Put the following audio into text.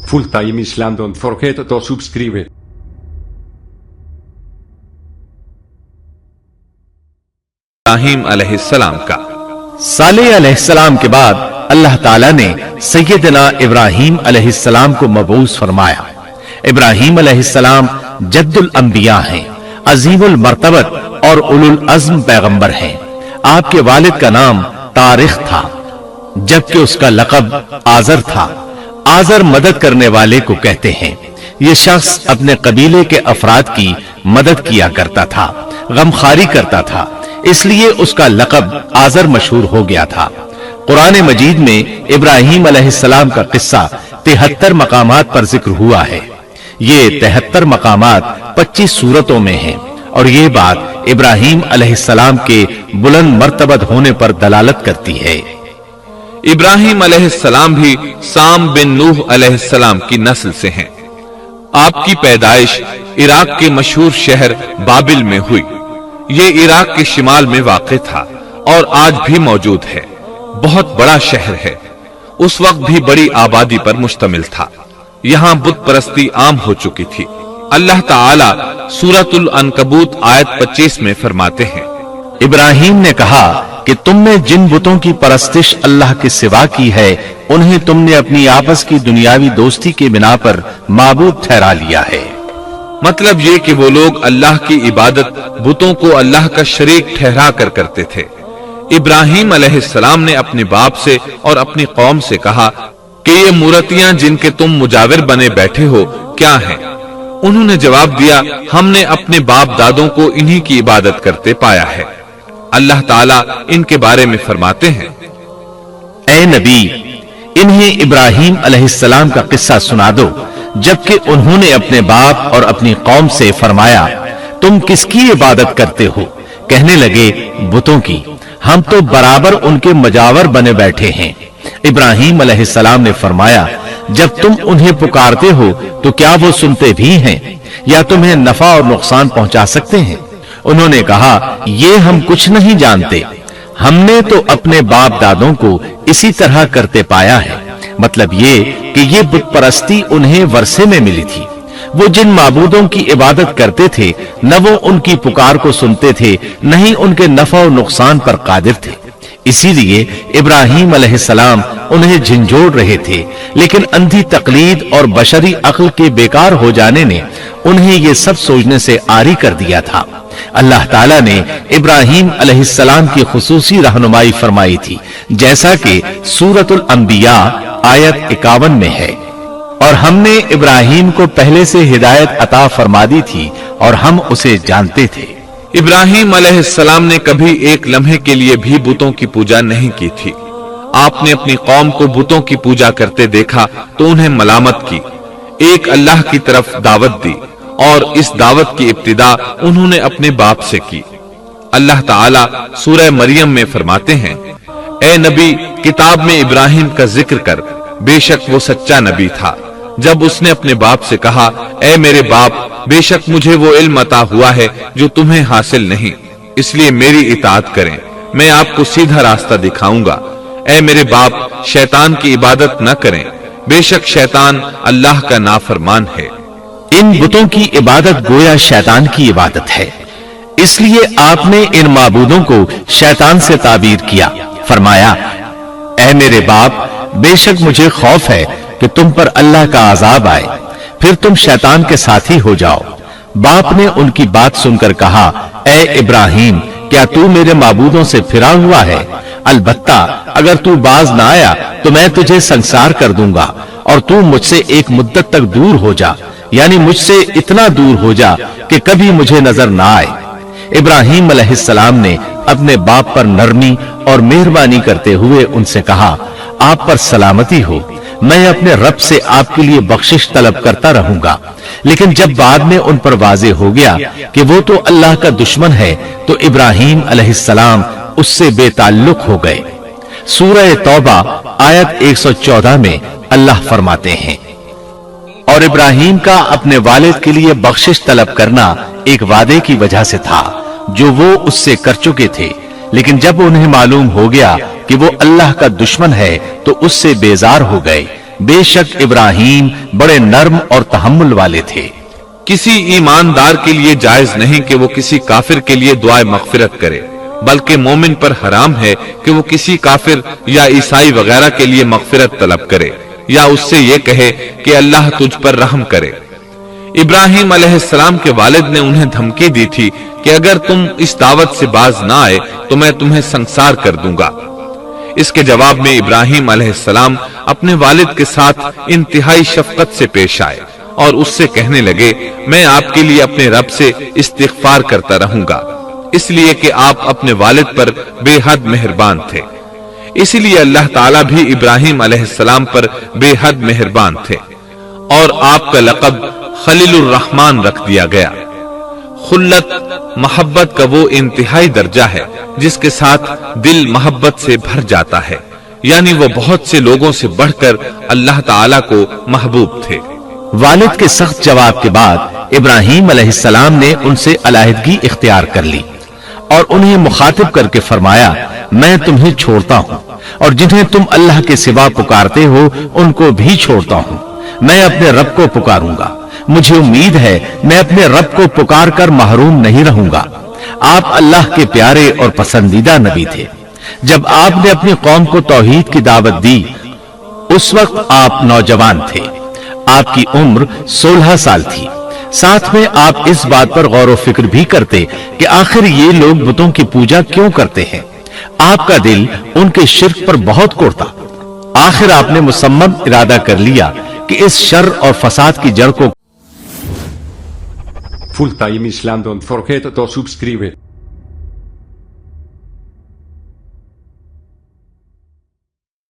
Full Time Islam, don't forget to subscribe. Ibrahim अलैहिस्सलाम का सालेह अलैहिस्सलाम के बाद अल्लाह ताला ने सैयदना इब्राहीम अलैहिस्सलाम को मबूस फरमाया। इब्राहीम अलैहिस्सलाम जद्दुल अंबिया हैं, अजीमुल मर्तबत और उलुल अज़्म पैगंबर हैं। आपके वालिद का नाम तारिख था, जबकि उसका लक़ब आज़र था। आज़र मदद करने वाले को कहते हैं। ये शख्स अपने कबीले के अफराद की मदद किया करता था, गमखारी करता था, इसलिए उसका लक़ब आज़र मशहूर हो गया था। कुरान मजीद में इब्राहीम अलैहिस्सलाम का किस्सा 73 मकामात पर जिक्र हुआ है। ये 73 मकामात 25 सूरतों में हैं और ये बात इब्राहीम अलैहिस्सलाम के बुलंद मर्तबत होने पर दलालत करती है। इब्राहीम अलैहिस्सलाम भी साम बिन नूह अलैहिस्सलाम की नस्ल से हैं। आपकी पैदाइश इराक के मशहूर शहर बाबिल में हुई। ये इराक के शिमाल में वाक़ था और आज भी मौजूद है। बहुत बड़ा शहर है। उस वक्त भी बड़ी आबादी पर मुश्तमिल था। यहाँ बुत परस्ती आम हो चुकी थी। अल्लाह ताला सूरतुल अनकबूत आयत 25 में फरमाते हैं, इब्राहीम ने कहा कि तुमने जिन बुतों की परस्तिश अल्लाह के सिवा की है, उन्हें तुमने अपनी आपस की दुनियावी दोस्ती के बिना पर माबूद ठहरा लिया है। मतलब ये कि वो लोग अल्लाह की इबादत बुतों को अल्लाह का शरीक ठहरा कर करते थे। इब्राहीम अलैहिस्सलाम ने अपने बाप से और अपनी कौम से कहा कि ये मूर्तियां जिनके तुम मुजाविर बने बैठे हो क्या हैं? उन्होंने जवाब दिया, हमने अपने बाप दादों को इन्हीं की इबादत करते पाया है। अल्लाह ताला इनके बारे में फरमाते हैं, ऐ नबी, इन्हें इब्राहीम अलैहिस्सलाम का किस्सा सुना दो, जबकि उन्होंने अपने बाप और अपनी कौम से फरमाया, तुम किसकी इबादत करते हो? कहने लगे, बुतों की। हम तो बराबर उनके मजावर बने बैठे हैं। इब्राहीम अलैहिस्सलाम ने फरमाया, जब तुम उन्हें पुकारते हो तो क्या वो सुनते भी हैं या तुम्हें नफा और नुकसान पहुंचा सकते हैं? उन्होंने कहा, ये हम कुछ नहीं जानते। हमने तो अपने बाप दादों को इसी तरह करते पाया है। मतलब ये कि ये बुत परस्ती उन्हें वरसे में मिली थी। वो जिन माबूदों की इबादत करते थे, न वो उनकी पुकार को सुनते थे, न ही उनके नफा और नुकसान पर कादिर थे। इसीलिए इब्राहीम अलैहिस्सलाम उन्हें झिंझोड़ रहे थे, लेकिन अंधी तकलीद और बशरी अक्ल के बेकार हो जाने ने उन्हें ये सब सोचने से आरी कर दिया था। अल्लाह ताला ने इब्राहीम अलैहिस्सलाम की खुसूसी रहनुमाई फरमाई थी, जैसा कि सूरतुल अंबिया आयत 51 में है, और हमने इब्राहीम को पहले से हिदायत अता फरमा दी थी और हम उसे जानते थे। इब्राहीम अलैहिस्सलाम ने कभी एक लम्हे के लिए भी बुतों की पूजा नहीं की थी। आपने अपनी कौम को बुतों की पूजा करते देखा तो उन्हें मलामत की, एक अल्लाह की तरफ दावत दी और इस दावत की इब्तिदा उन्होंने अपने बाप से की। अल्लाह ताला सूरह मरियम में फरमाते हैं, ए नबी, किताब में इब्राहीम का जिक्र कर, बेशक वो सच्चा नबी था। जब उसने अपने बाप से कहा, ए मेरे बाप, बेशक मुझे वो इल्म अता हुआ है जो तुम्हें हासिल नहीं, इसलिए मेरी इताअत करें, मैं आपको सीधा रास्ता दिखाऊंगा। ए मेरे बाप, शैतान की इबादत न करें, बेशक शैतान अल्लाह का नाफरमान है। इन बुतों की इबादत गोया शैतान की इबादत है, इसलिए आपने इन माबूदों को शैतान से ताबीर किया। फरमाया, ऐ मेरे बाप, बेशक मुझे खौफ है कि तुम पर अल्लाह का अजाब आए, फिर तुम शैतान के साथी हो जाओ। बाप ने उनकी बात सुनकर कहा, ऐ इब्राहीम, क्या तू मेरे माबूदों से फिरा हुआ है? अलबत्ता अगर तू बाज ना आया तो मैं तुझे संसार कर दूंगा और तू मुझसे एक मुद्दत तक दूर हो जा, यानी मुझसे इतना दूर हो जा कि कभी मुझे नजर ना आए। इब्राहीम अलैहिस्सलाम ने अपने बाप पर नरमी और मेहरबानी करते हुए उनसे कहा, आप पर सलामती हो, मैं अपने रब से आपके लिए बख्शिश तलब करता रहूंगा। लेकिन जब बाद में उन पर वाज़े हो गया कि वो तो अल्लाह का दुश्मन है, तो इब्राहीम अलैहिस्सलाम उससे बेताल्लुक हो गए। सूरह तौबा आयत 114 में अल्लाह फरमाते हैं, और इब्राहीम का अपने वालिद के लिए बख्शिश तलब करना एक वादे की वजह से था जो वो उससे कर चुके थे, लेकिन जब उन्हें मालूम हो गया कि वो अल्लाह का दुश्मन है तो उससे बेजार हो गए। بے شک ابراہیم بڑے نرم اور تحمل والے تھے۔ کسی ایماندار کے لیے جائز نہیں کہ وہ کسی کافر کے لیے دعائے مغفرت کرے، بلکہ مومن پر حرام ہے کہ وہ کسی کافر یا عیسائی وغیرہ کے لیے مغفرت طلب کرے یا اس سے یہ کہے کہ اللہ تجھ پر رحم کرے۔ ابراہیم علیہ السلام کے والد نے انہیں دھمکی دی تھی کہ اگر تم اس دعوت سے باز نہ آئے تو میں تمہیں سنسار کر دوں گا۔ اس کے جواب میں ابراہیم علیہ السلام اپنے والد کے ساتھ انتہائی شفقت سے پیش آئے اور اس سے کہنے لگے، میں آپ کے لیے اپنے رب سے استغفار کرتا رہوں گا، اس لیے کہ آپ اپنے والد پر بے حد مہربان تھے۔ اسی لیے اللہ تعالیٰ بھی ابراہیم علیہ السلام پر بے حد مہربان تھے اور آپ کا لقب خلیل الرحمن رکھ دیا گیا۔ خلت محبت کا وہ انتہائی درجہ ہے جس کے ساتھ دل محبت سے بھر جاتا ہے، یعنی وہ بہت سے لوگوں سے بڑھ کر اللہ تعالیٰ کو محبوب تھے۔ والد کے سخت جواب کے بعد ابراہیم علیہ السلام نے ان سے علیحدگی اختیار کر لی اور انہیں مخاطب کر کے فرمایا، میں تمہیں چھوڑتا ہوں اور جنہیں تم اللہ کے سوا پکارتے ہو ان کو بھی چھوڑتا ہوں، میں اپنے رب کو پکاروں گا، مجھے امید ہے میں اپنے رب کو پکار کر محروم نہیں رہوں گا۔ آپ اللہ کے پیارے اور پسندیدہ نبی تھے۔ جب آپ نے اپنی قوم کو توحید کی دعوت دی اس وقت آپ نوجوان تھے، آپ کی عمر 16 سال تھی۔ ساتھ میں آپ اس بات پر غور و فکر بھی کرتے کہ آخر یہ لوگ بتوں کی پوجا کیوں کرتے ہیں۔ آپ کا دل ان کے شرک پر بہت کوڑتا۔ آخر آپ نے مصمم ارادہ کر لیا کہ اس شر اور فساد کی جڑ کو Full time Islando, don't forget to subscribe.